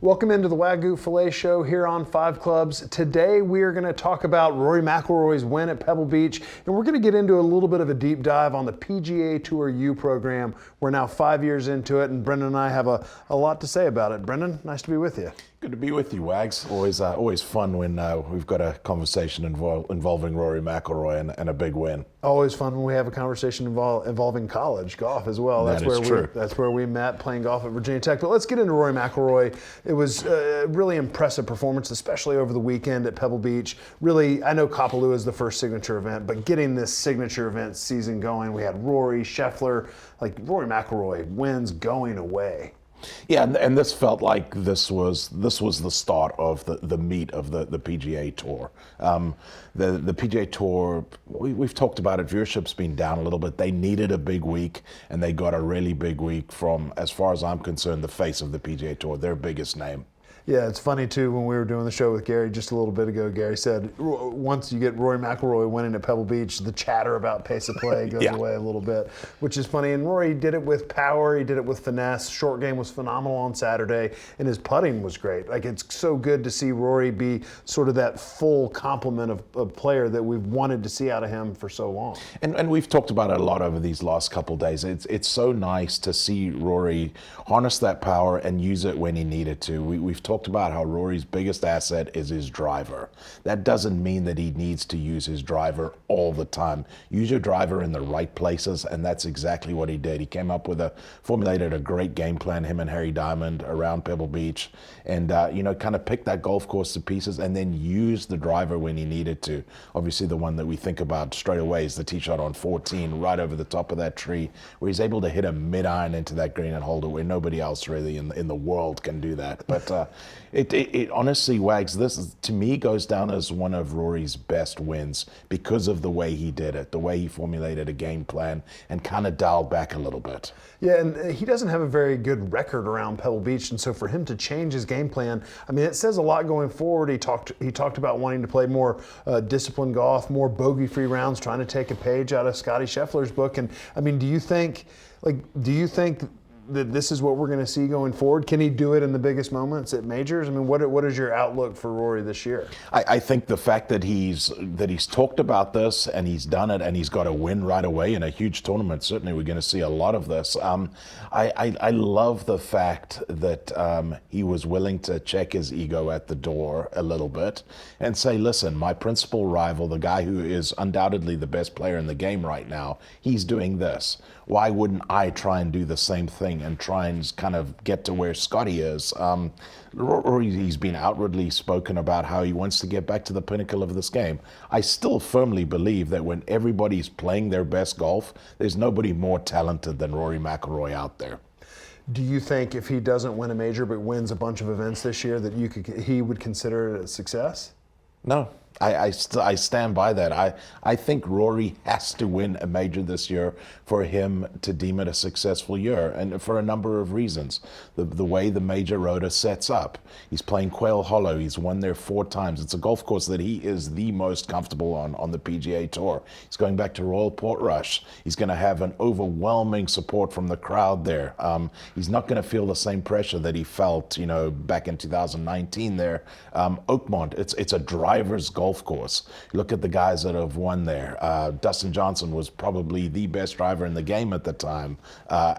Welcome into the Wagyu Filet Show here on 5 Clubs. Today we are going to talk about Rory McIlroy's win at Pebble Beach, and we're going to get into a little bit of a deep dive on the PGA Tour U program. We're now 5 years into it, and Brendon and I have a lot to say about it. Brendon, nice to be with you. Good to be with you, Wags. Always fun when we've got a conversation involving Rory McIlroy and a big win. Always fun when we have a conversation involving college golf as well. That's where we met playing golf at Virginia Tech. But let's get into Rory McIlroy. It was a really impressive performance, especially over the weekend at Pebble Beach. Really, I know Kapalua is the first signature event, but getting this signature event season going, we had Rory, Scheffler, like Rory McIlroy wins going away. Yeah, and this felt like this was the start of the meat of the PGA Tour. The PGA Tour, we've talked about it, viewership's been down a little bit. They needed a big week, and they got a really big week from, as far as I'm concerned, the face of the PGA Tour, their biggest name. Yeah, it's funny, too, when we were doing the show with Gary just a little bit ago, Gary said once you get Rory McIlroy winning at Pebble Beach, the chatter about pace of play goes away a little bit, which is funny. And Rory did it with power. He did it with finesse. Short game was phenomenal on Saturday, and his putting was great. Like, it's so good to see Rory be sort of that full complement of player that we've wanted to see out of him for so long. And we've talked about it a lot over these last couple of days. It's so nice to see Rory harness that power and use it when he needed to. We've talked about how Rory's biggest asset is his driver. That doesn't mean that he needs to use his driver all the time. Use your driver in the right places, and that's exactly what he did. He came up with formulated a great game plan, him and Harry Diamond, around Pebble Beach, and kind of picked that golf course to pieces and then used the driver when he needed to. Obviously, the one that we think about straight away is the tee shot on 14, right over the top of that tree, where he's able to hit a mid-iron into that green and hold it, where nobody else really in the world can do that. But it honestly, Wags, this to me goes down as one of Rory's best wins because of the way he did it, the way he formulated a game plan and kind of dialed back a little bit. Yeah, and he doesn't have a very good record around Pebble Beach, and so for him to change his game plan, I mean, it says a lot going forward. He talked about wanting to play more disciplined golf, more bogey-free rounds, trying to take a page out of Scottie Scheffler's book. And I mean, do you think that this is what we're going to see going forward? Can he do it in the biggest moments at majors? I mean, what is your outlook for Rory this year? I think the fact that he's talked about this and he's done it and he's got a win right away in a huge tournament, certainly we're going to see a lot of this. I love the fact that he was willing to check his ego at the door a little bit and say, listen, my principal rival, the guy who is undoubtedly the best player in the game right now, he's doing this. Why wouldn't I try and do the same thing and try and kind of get to where Scottie is? He's been outwardly spoken about how he wants to get back to the pinnacle of this game. I still firmly believe that when everybody's playing their best golf, there's nobody more talented than Rory McIlroy out there. Do you think if he doesn't win a major but wins a bunch of events this year that he would consider it a success? No. I stand by that. I think Rory has to win a major this year for him to deem it a successful year, and for a number of reasons. The way the major rota sets up. He's playing Quail Hollow. He's won there 4 times. It's a golf course that he is the most comfortable on the PGA Tour. He's going back to Royal Portrush. He's going to have an overwhelming support from the crowd there. He's not going to feel the same pressure that he felt, back in 2019 there. Oakmont, it's a driver's golf course. You look at the guys that have won there. Dustin Johnson was probably the best driver in the game at the time.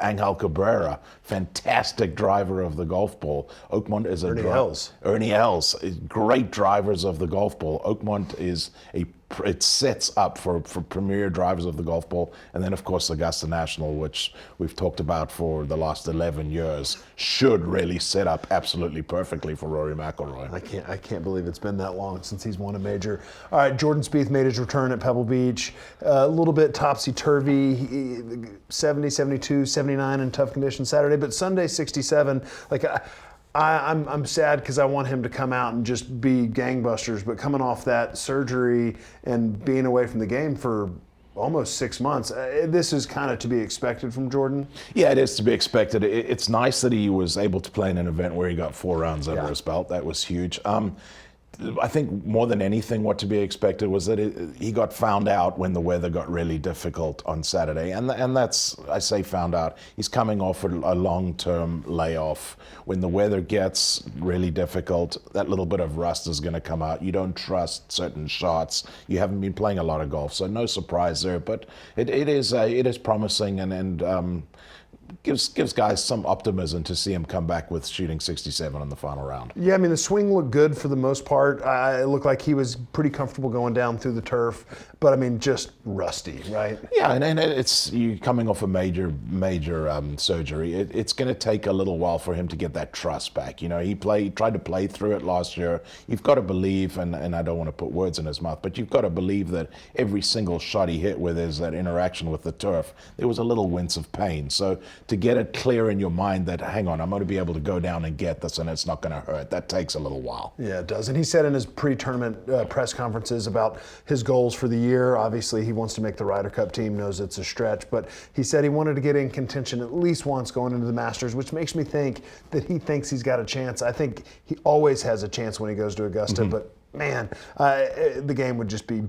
Angel Cabrera, fantastic driver of the golf ball. Oakmont is Ernie Els, great drivers of the golf ball. Oakmont is it sets up for premier drivers of the golf ball. And then, of course, Augusta National, which we've talked about for the last 11 years, should really set up absolutely perfectly for Rory McIlroy. I can't believe it's been that long since he's won a major. All right, Jordan Spieth made his return at Pebble Beach. A little bit topsy-turvy, 70, 72, 79 in tough conditions Saturday, but Sunday, 67. I'm sad because I want him to come out and just be gangbusters, but coming off that surgery and being away from the game for almost 6 months, this is kind of to be expected from Jordan. Yeah, it is to be expected. It's nice that he was able to play in an event where he got 4 rounds under his belt. That was huge. I think more than anything, what to be expected was that he got found out when the weather got really difficult on Saturday. And that's, I say found out, he's coming off a long-term layoff. When the weather gets really difficult, that little bit of rust is going to come out. You don't trust certain shots. You haven't been playing a lot of golf, so no surprise there. But it is promising and gives guys some optimism to see him come back with shooting 67 in the final round. Yeah, I mean, the swing looked good for the most part. It looked like he was pretty comfortable going down through the turf, but I mean, just rusty, right? Yeah, and it's you coming off a major surgery. It's going to take a little while for him to get that trust back. You know, he tried to play through it last year. You've got to believe, and I don't want to put words in his mouth, but you've got to believe that every single shot he hit with is that interaction with the turf. There was a little wince of pain. So to get it clear in your mind that, hang on, I'm going to be able to go down and get this and it's not going to hurt, that takes a little while. Yeah, it does. And he said in his pre-tournament press conferences about his goals for the year. Obviously, he wants to make the Ryder Cup team, knows it's a stretch, but he said he wanted to get in contention at least once going into the Masters, which makes me think that he thinks he's got a chance. I think he always has a chance when he goes to Augusta, but man, the game would just be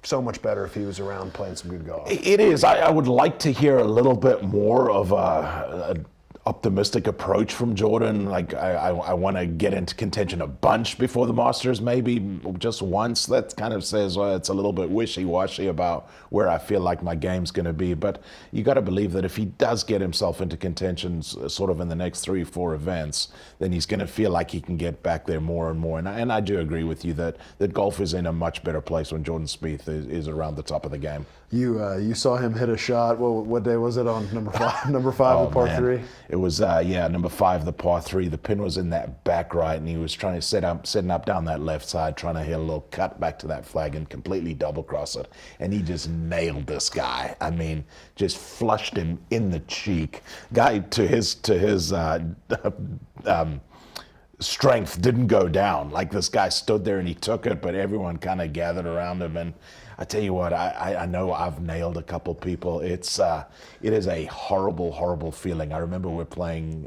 so much better if he was around playing some good golf. It is. I would like to hear a little bit more of a optimistic approach from Jordan. Like I want to get into contention a bunch before the Masters, maybe just once. That kind of says, well, it's a little bit wishy-washy about where I feel like my game's going to be. But you got to believe that if he does get himself into contention sort of in the next 3 or 4 events, then he's going to feel like he can get back there more and more. And I do agree with you that golf is in a much better place when Jordan Spieth is around the top of the game. You saw him hit a shot. What day was it on number 5? Number 5, the par 3. It was number 5, the par 3. The pin was in that back right, and he was trying to setting up down that left side, trying to hit a little cut back to that flag and completely double cross it. And he just nailed this guy. I mean, just flushed him in the cheek. Guy to his strength didn't go down. Like, this guy stood there and he took it, but everyone kind of gathered around him. And I tell you what, I know I've nailed a couple people. It is a horrible, horrible feeling. I remember we're playing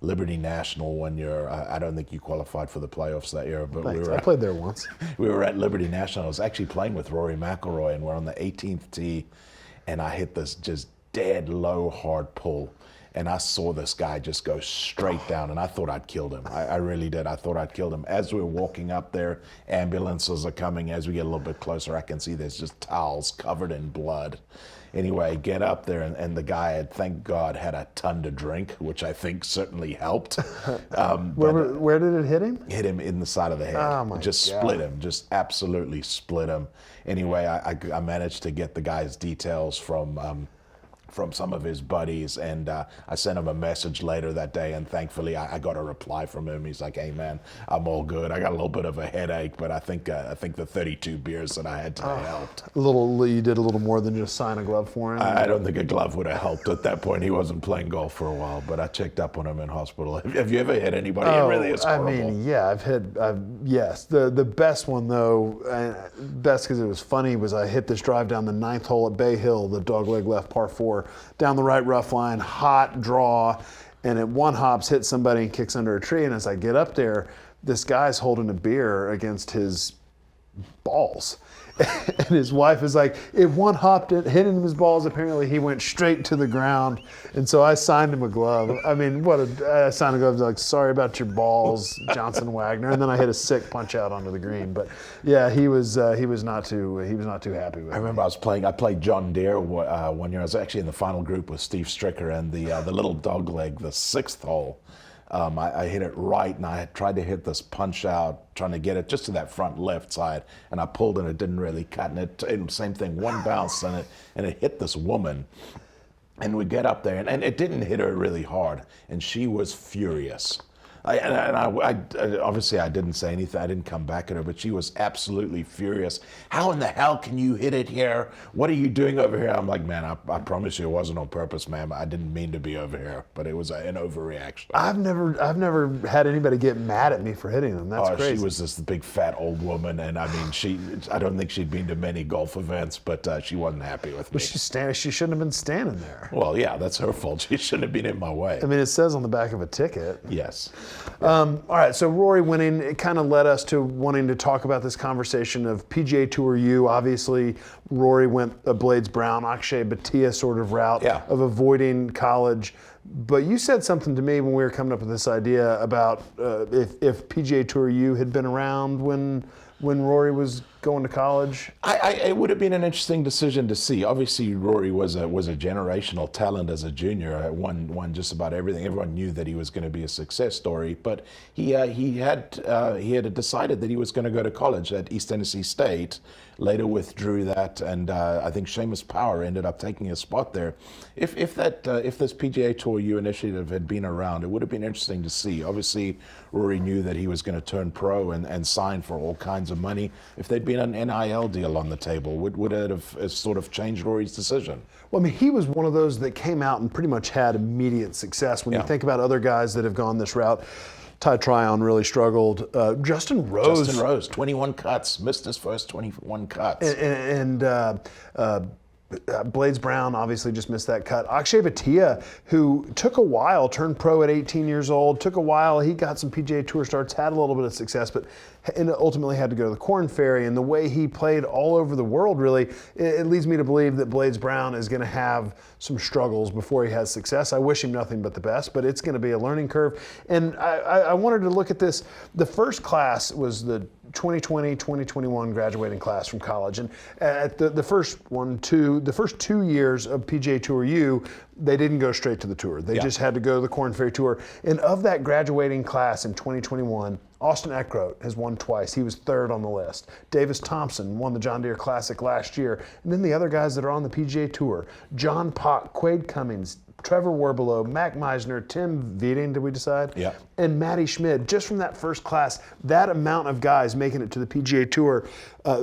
Liberty National one year. I don't think you qualified for the playoffs that year, but I played there once. We were at Liberty National. I was actually playing with Rory McIlroy, and we're on the 18th tee, and I hit this just dead low hard pull. And I saw this guy just go straight down, and I thought I'd killed him. I really did. I thought I'd killed him. As we were walking up there, ambulances are coming. As we get a little bit closer, I can see there's just towels covered in blood. Anyway, get up there, and the guy had, thank God, had a ton to drink, which I think certainly helped. Where did it hit him? Hit him in the side of the head. Oh my just God. Split him. Just absolutely split him. Anyway, I managed to get the guy's details from some of his buddies, and I sent him a message later that day, and thankfully I got a reply from him. He's like, "Hey man, I'm all good. I got a little bit of a headache, but I think the 32 beers that I had today helped." You did a little more than just sign a glove for him. I don't think a glove would have helped at that point. He wasn't playing golf for a while, but I checked up on him in hospital. Have you ever hit anybody? It really is horrible. I mean, yeah, yes. The best one though, best because it was funny, was I hit this drive down the 9th hole at Bay Hill, the dogleg left par 4. Down the right rough line, hot draw, and it one hops, hits somebody and kicks under a tree. And as I get up there, this guy's holding a beer against his balls. And his wife is like, it one hopped it, hit him his balls. Apparently he went straight to the ground. And so I signed him a glove. I mean, I signed a glove, like, sorry about your balls, Johnson Wagner. And then I hit a sick punch out onto the green. But yeah, he was not too happy with it. I remember I played John Deere one year. I was actually in the final group with Steve Stricker, and the little dog leg, the 6th hole. I hit it right, and I had tried to hit this punch out, trying to get it just to that front left side, and I pulled and it didn't really cut. And same thing, one bounce and it hit this woman. And we get up there, and it didn't hit her really hard, and she was furious. I obviously I didn't say anything. I didn't come back at her, but she was absolutely furious. How in the hell can you hit it here? What are you doing over here? I'm like, man, I promise you it wasn't on purpose, ma'am. I didn't mean to be over here, but it was an overreaction. I've never had anybody get mad at me for hitting them. That's crazy. She was this big fat old woman, and I mean, I don't think she'd been to many golf events, but she wasn't happy with me. But she shouldn't have been standing there. Well, yeah, that's her fault. She shouldn't have been in my way. I mean, it says on the back of a ticket. Yes. All right, so Rory winning, it kind of led us to wanting to talk about this conversation of PGA Tour U. Obviously, Rory went a Blades Brown, Akshay Bhatia sort of route of avoiding college. But you said something to me when we were coming up with this idea about if PGA Tour U had been around when Rory was going to college. It would have been an interesting decision to see. Obviously, Rory was a generational talent as a junior. Won just about everything. Everyone knew that he was going to be a success story. But he had decided that he was going to go to college at East Tennessee State. Later withdrew that, and I think Seamus Power ended up taking his spot there. If this PGA Tour U initiative had been around, it would have been interesting to see. Obviously, Rory knew that he was going to turn pro and sign for all kinds of money. If there'd been an NIL deal on the table, would it have sort of changed Rory's decision? Well, I mean, he was one of those that came out and pretty much had immediate success. When you think about other guys that have gone this route, Ty Tryon really struggled. Justin Rose, 21 cuts, missed his first 21 cuts. And Blades Brown obviously just missed that cut. Akshay Bhatia, who took a while, turned pro at 18 years old, took a while. He got some PGA Tour starts, had a little bit of success, but ultimately had to go to the Korn Ferry. And the way he played all over the world, really, it leads me to believe that Blades Brown is going to have some struggles before he has success. I wish him nothing but the best, but it's going to be a learning curve. And I wanted to look at this. The first class was the 2020-2021 graduating class from college, and at the first 2 years of PGA Tour U, they didn't go straight to the tour. They just had to go to the Korn Ferry Tour. And of that graduating class in 2021, Austin Eckroat has won twice. He was third on the list. Davis Thompson won the John Deere Classic last year. And then the other guys that are on the PGA Tour, John Pock, Quade Cummings, Trevor Werbelow, Mac Meisner, Tim Vieding, did we decide? Yeah. And Matty Schmid. Just from that first class, that amount of guys making it to the PGA Tour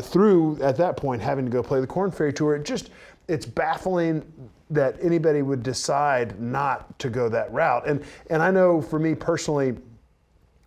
through, at that point, having to go play the Korn Ferry Tour, it's baffling that anybody would decide not to go that route. And I know for me personally,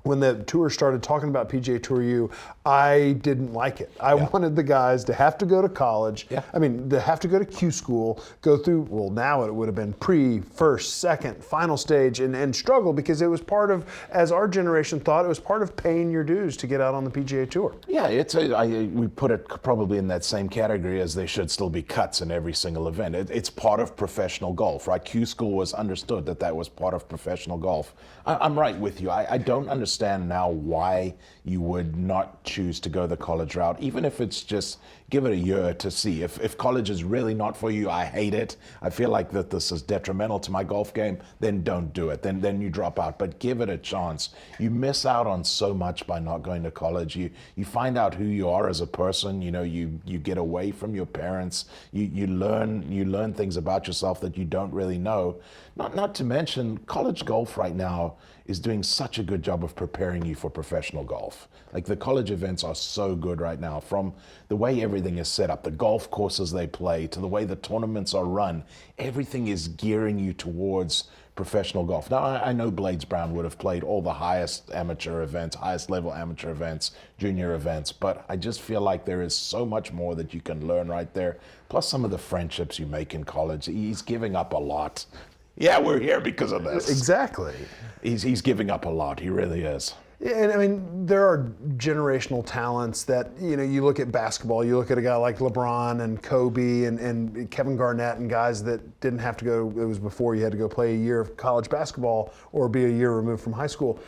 when the tour started talking about PGA Tour U, I didn't like it. I wanted the guys to have to go to college. I mean, to have to go to Q school, go through, well, now it would have been first, second, final stage, and struggle, because it was part of, as our generation thought, it was part of paying your dues to get out on the PGA Tour. Yeah, we put it probably in that same category as they should still be cuts in every single event. It's part of professional golf, right? Q school was understood that was part of professional golf. I'm right with you. I don't understand now why you would not choose to go the college route, even if it's just give it a year to see. If college is really not for you, I hate it, I feel like that this is detrimental to my golf game, then don't do it. Then you drop out. But give it a chance. You miss out on so much by not going to college. You find out who you are as a person. You get away from your parents. You learn things about yourself that you don't really know. Not to mention, college golf right now is doing such a good job of preparing you for professional golf. Like, the college events are so good right now, from the way everything is set up, the golf courses they play, to the way the tournaments are run. Everything is gearing you towards professional golf. Now, I know Blades Brown would have played all the highest level amateur events, junior events, but I just feel like there is so much more that you can learn right there. Plus some of the friendships you make in college. He's giving up a lot. Yeah, we're here because of this. Exactly. He's giving up a lot. He really is. Yeah, and I mean, there are generational talents that, you look at basketball, you look at a guy like LeBron and Kobe and Kevin Garnett and guys that didn't have to go, it was before you had to go play a year of college basketball or be a year removed from high school.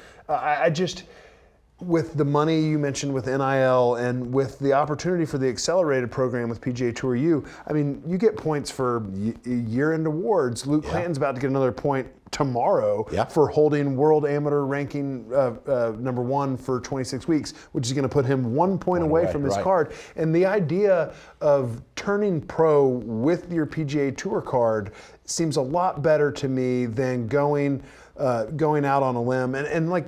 With the money you mentioned with NIL and with the opportunity for the accelerated program with PGA Tour U, I mean, you get points for year-end awards. Luke Clanton's about to get another point tomorrow for holding world amateur ranking number 1 for 26 weeks, which is going to put him 1 point away from his card. And the idea of turning pro with your PGA Tour card seems a lot better to me than going out on a limb. And like,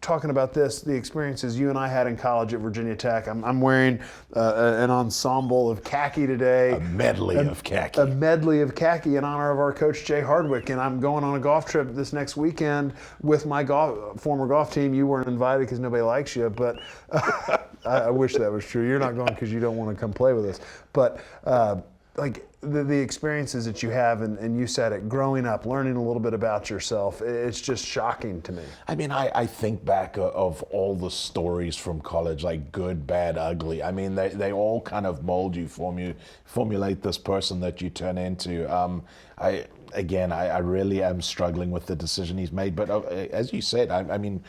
talking about this, the experiences you and I had in college at Virginia Tech. I'm wearing an ensemble of khaki today. A medley of khaki. A medley of khaki in honor of our coach, Jay Hardwick. And I'm going on a golf trip this next weekend with my former golf team. You weren't invited because nobody likes you, but I wish that was true. You're not going because you don't want to come play with us. But the experiences that you have, and you said it, growing up, learning a little bit about yourself, it's just shocking to me. I mean, I think back of all the stories from college, like good, bad, ugly. I mean, they all kind of mold you, formulate this person that you turn into. I really am struggling with the decision he's made. But as you said, I mean,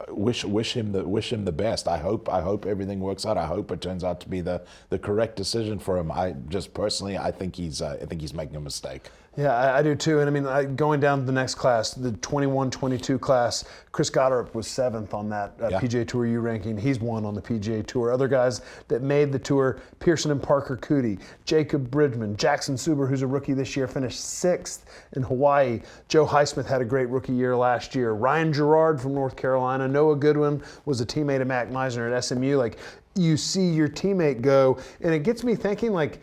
wish him the best. I hope everything works out. I hope it turns out to be the correct decision for him. I think he's making a mistake. Yeah, I do too. And I mean, going down to the next class, the 21-22 class, Chris Goddard was 7th on that PGA Tour U ranking. He's won on the PGA Tour. Other guys that made the tour, Pearson and Parker Cootie, Jacob Bridgman, Jackson Suber, who's a rookie this year, finished 6th in Hawaii. Joe Highsmith had a great rookie year last year. Ryan Gerard from North Carolina. Noah Goodwin was a teammate of Mac Meisner at SMU. Like, you see your teammate go, and it gets me thinking, like,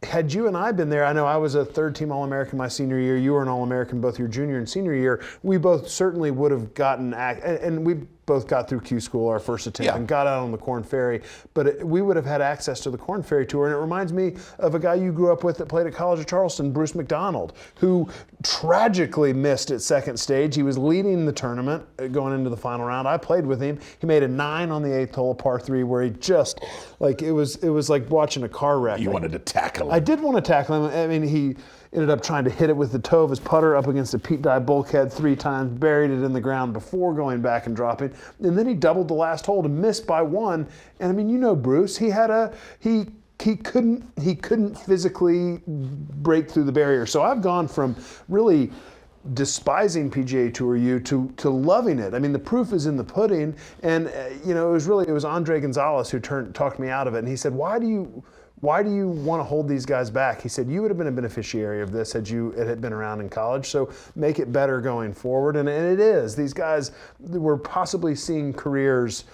had you and I been there, I know I was a 3rd-team All-American my senior year. You were an All-American both your junior and senior year. We both certainly would have gotten, and we both got through Q School our first attempt and got out on the Korn Ferry. But we would have had access to the Korn Ferry Tour. And it reminds me of a guy you grew up with that played at College of Charleston, Bruce McDonald, who tragically missed at second stage. He was leading the tournament going into the final round. I played with him. He made a 9 on the 8th hole, par 3, where he just, like, it was like watching a car wreck. You wanted to tackle him. I did want to tackle him. I mean, he ended up trying to hit it with the toe of his putter up against a Pete Dye bulkhead 3 times, buried it in the ground before going back and dropping. And then he doubled the last hole to miss by 1. And I mean, you know, Bruce, he couldn't physically break through the barrier. So I've gone from really despising PGA Tour U to loving it. I mean, the proof is in the pudding. And you know, it was Andre Gonzalez who talked me out of it. And he said, why do you want to hold these guys back? He said, you would have been a beneficiary of this had it had been around in college, so make it better going forward. And it is. These guys were possibly seeing careers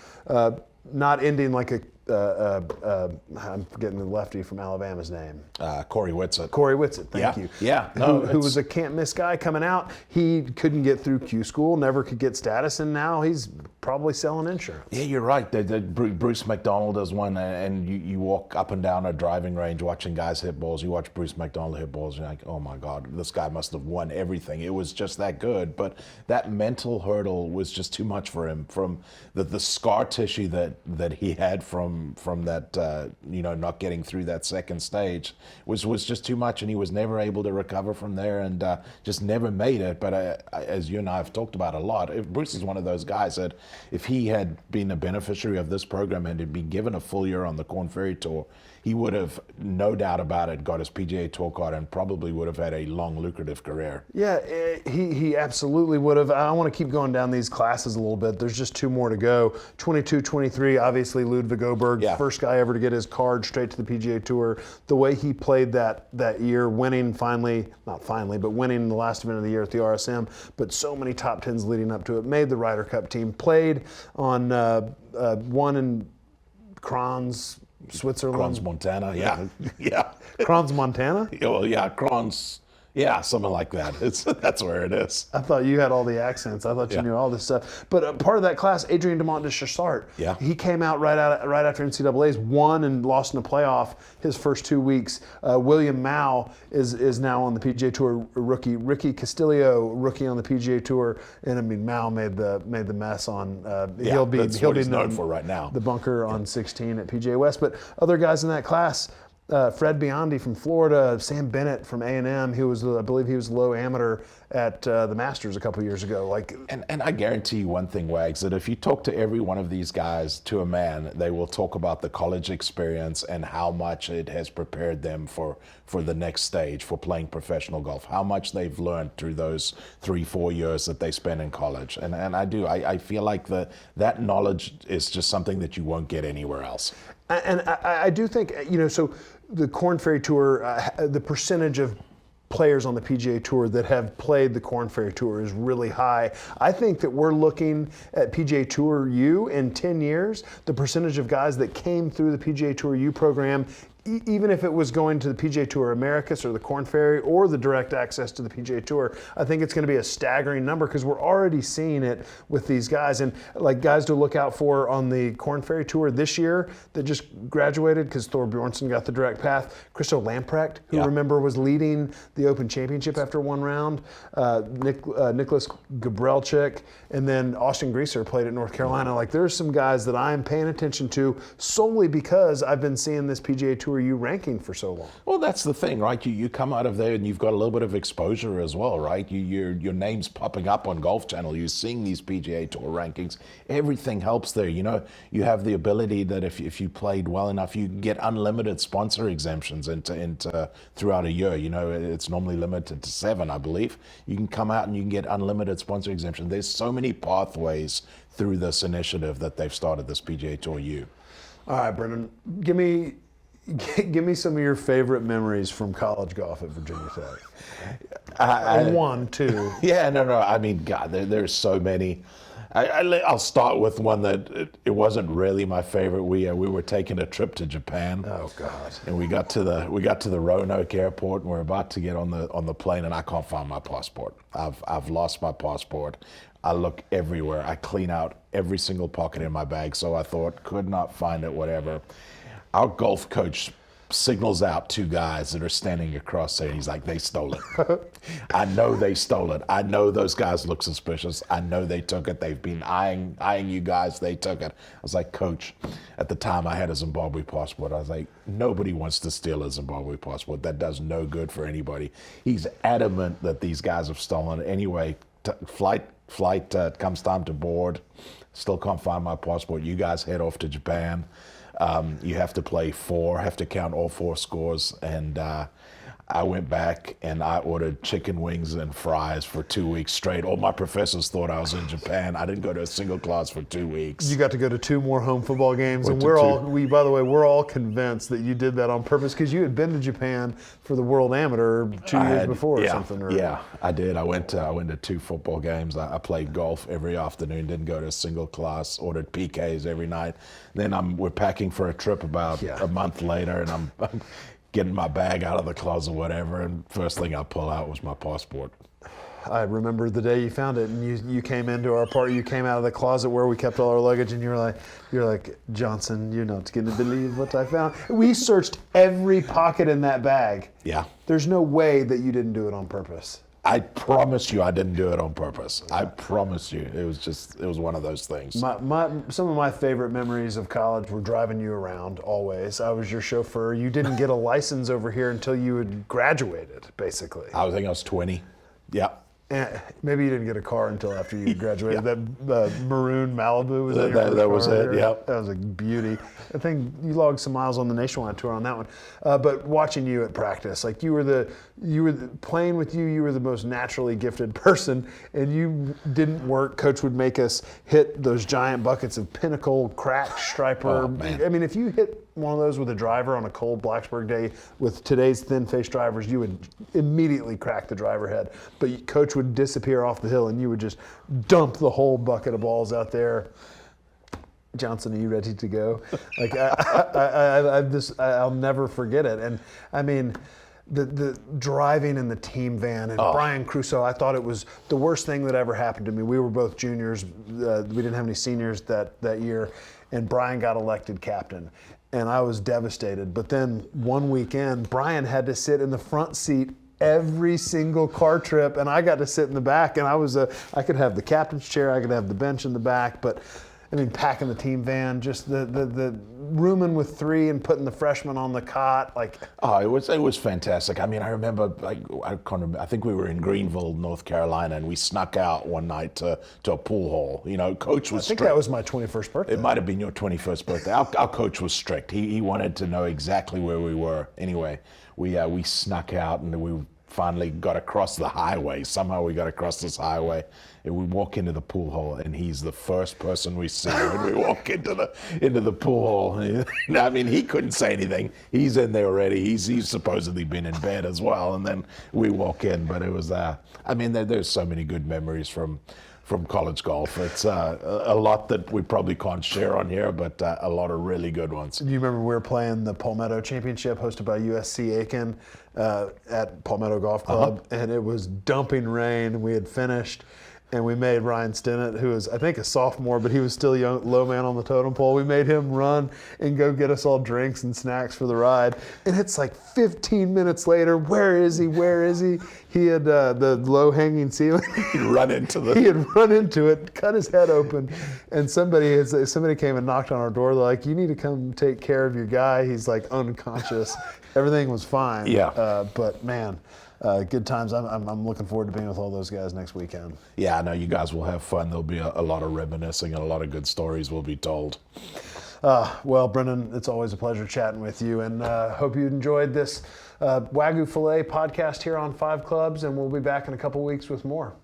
not ending like I'm forgetting the lefty from Alabama's name. Corey Whitsitt. Corey Whitsitt, thank you. Yeah. Who was a can't-miss guy coming out. He couldn't get through Q School, never could get status, and now he's probably selling insurance. Yeah, you're right. Bruce McDonald does one, and you walk up and down a driving range watching guys hit balls. You watch Bruce McDonald hit balls, and you're like, oh my God, this guy must have won everything. It was just that good. But that mental hurdle was just too much for him. From the scar tissue that he had from that, not getting through that second stage was just too much, and he was never able to recover from there, and just never made it. But as you and I have talked about a lot, Bruce is one of those guys that if he had been a beneficiary of this program and had been given a full year on the Korn Ferry Tour, he would have, no doubt about it, got his PGA Tour card and probably would have had a long, lucrative career. Yeah, he absolutely would have. I want to keep going down these classes a little bit. There's just 2 more to go. 22-23, obviously Ludwig Oberg, first guy ever to get his card straight to the PGA Tour. The way he played that year, winning winning the last event of the year at the RSM, but so many top 10s leading up to it, made the Ryder Cup team, played on one in Kranz, Switzerland. Kranz, Montana, yeah. Kranz, Montana? Well, yeah, Kranz, yeah, something like that. That's where it is. I thought you had all the accents. I thought you knew all this stuff. But part of that class, Adrian Dumont de Chassart, he came out right after NCAA's, won and lost in the playoff his first 2 weeks. William Mao is now on the PGA Tour rookie. Ricky Castillo, rookie on the PGA Tour. And I mean, Mao made the mess on. He'll be known for right now. The bunker on 16 at PGA West. But other guys in that class. Fred Biondi from Florida, Sam Bennett from A&M, I believe he was low amateur at the Masters a couple years ago. And I guarantee you one thing, Wags, that if you talk to every one of these guys to a man, they will talk about the college experience and how much it has prepared them for the next stage, for playing professional golf, how much they've learned through those 3-4 years that they spent in college. And I feel like that knowledge is just something that you won't get anywhere else. And I do think, so the Korn Ferry Tour, the percentage of players on the PGA Tour that have played the Korn Ferry Tour is really high. I think that we're looking at PGA Tour U in 10 years, the percentage of guys that came through the PGA Tour U program even if it was going to the PGA Tour Americas or the Korn Ferry or the direct access to the PGA Tour, I think it's going to be a staggering number because we're already seeing it with these guys. And like guys to look out for on the Korn Ferry Tour this year that just graduated because Thor Bjornsson got the direct path. Christo Lamprecht, who remember was leading the Open Championship after one round. Nicholas Gabrielchik, and then Austin Greaser played at North Carolina. Like there's some guys that I'm paying attention to solely because I've been seeing this PGA Tour U ranking for so long. Well, that's the thing, right? You come out of there and you've got a little bit of exposure as well, right? Your name's popping up on Golf Channel. You're seeing these PGA Tour rankings. Everything helps there. You know, you have the ability that if you played well enough, you get unlimited sponsor exemptions into throughout a year. You know, it's normally limited to 7, I believe. You can come out and you can get unlimited sponsor exemption. There's so many pathways through this initiative that they've started, this PGA Tour U. All right, Brendon, give me some of your favorite memories from college golf at Virginia Tech. One, two. Yeah, no. I mean, God, there's so many. I'll start with one that it wasn't really my favorite. We were taking a trip to Japan. Oh God! And we got to the Roanoke airport, and we're about to get on the plane, and I can't find my passport. I've lost my passport. I look everywhere. I clean out every single pocket in my bag. So I thought, could not find it. Whatever. Our golf coach signals out 2 guys that are standing across there, and he's like, they stole it. I know they stole it. I know those guys look suspicious. I know they took it. They've been eyeing you guys. They took it. I was like, Coach, at the time I had a Zimbabwe passport. I was like, nobody wants to steal a Zimbabwe passport. That does no good for anybody. He's adamant that these guys have stolen it. Anyway, flight comes time to board. Still can't find my passport. You guys head off to Japan. You have to play 4, have to count all 4 scores. And I went back and I ordered chicken wings and fries for 2 weeks straight. All my professors thought I was in Japan. I didn't go to a single class for 2 weeks. You got to go to 2 more home football games, and we're all convinced that you did that on purpose because you had been to Japan for the World Amateur 2 years before or something. Yeah, I did. I went to 2 football games. I played golf every afternoon. Didn't go to a single class. Ordered PKs every night. Then we're packing for a trip about a month later, and I'm getting my bag out of the closet, whatever, and first thing I pull out was my passport. I remember the day you found it, and you came into our party. You came out of the closet where we kept all our luggage, and you're like, Johnson, you're not going to believe what I found. We searched every pocket in that bag. Yeah. There's no way that you didn't do it on purpose. I promise you I didn't do it on purpose. I promise you. It was one of those things. Some of my favorite memories of college were driving you around always. I was your chauffeur. You didn't get a license over here until you had graduated, basically. I think I was 20. Yeah. And maybe you didn't get a car until after you graduated. That maroon Malibu was that was it. Yeah, that was a beauty. I think you logged some miles on the Nationwide Tour on that one. But watching you at practice, like you were playing with you. You were the most naturally gifted person, and you didn't work. Coach would make us hit those giant buckets of Pinnacle cracked striper. Oh, man. I mean, if you hit one of those with a driver on a cold Blacksburg day with today's thin-faced drivers, you would immediately crack the driver head. But Coach would disappear off the hill, and you would just dump the whole bucket of balls out there. Johnson, are you ready to go? Like I'll never forget it. And I mean, the driving in the team van and Brian Crusoe, I thought it was the worst thing that ever happened to me. We were both juniors. We didn't have any seniors that year, and Brian got elected captain. And I was devastated. But then one weekend, Brian had to sit in the front seat every single car trip, and I got to sit in the back. And I could have the captain's chair, I could have the bench in the back, but I mean, packing the team van, just the rooming with 3 and putting the freshmen on the cot, like. Oh, it was fantastic. I mean, I remember, I think we were in Greenville, North Carolina, and we snuck out one night to a pool hall. You know, Coach was strict. I think that was my 21st birthday. It might have been your 21st birthday. Our coach was strict. He wanted to know exactly where we were. Anyway, we snuck out, and we finally got across the highway. Somehow we got across this highway, and we walk into the pool hall, and he's the first person we see when we walk into the pool hall. I mean, he couldn't say anything. He's in there already. He's supposedly been in bed as well, and then we walk in. But it was, I mean, there's so many good memories from from college golf. It's a lot that we probably can't share on here, but a lot of really good ones. Do you remember we were playing the Palmetto Championship hosted by USC Aiken at Palmetto Golf Club, and it was dumping rain. We had finished, and we made Ryan Stinnett, who was, I think, a sophomore, but he was still young, low man on the totem pole. We made him run and go get us all drinks and snacks for the ride. And it's like 15 minutes later, where is he? Where is he? He had the low-hanging ceiling. He run into He had run into it, cut his head open, and somebody came and knocked on our door. They're like, "You need to come take care of your guy. He's like unconscious." Everything was fine. Yeah. But man, good times. I'm looking forward to being with all those guys next weekend. Yeah, I know you guys will have fun. There'll be a lot of reminiscing and a lot of good stories will be told. Well, Brendon, it's always a pleasure chatting with you, and hope you enjoyed this Wagyu Filet podcast here on 5 Clubs, and we'll be back in a couple weeks with more.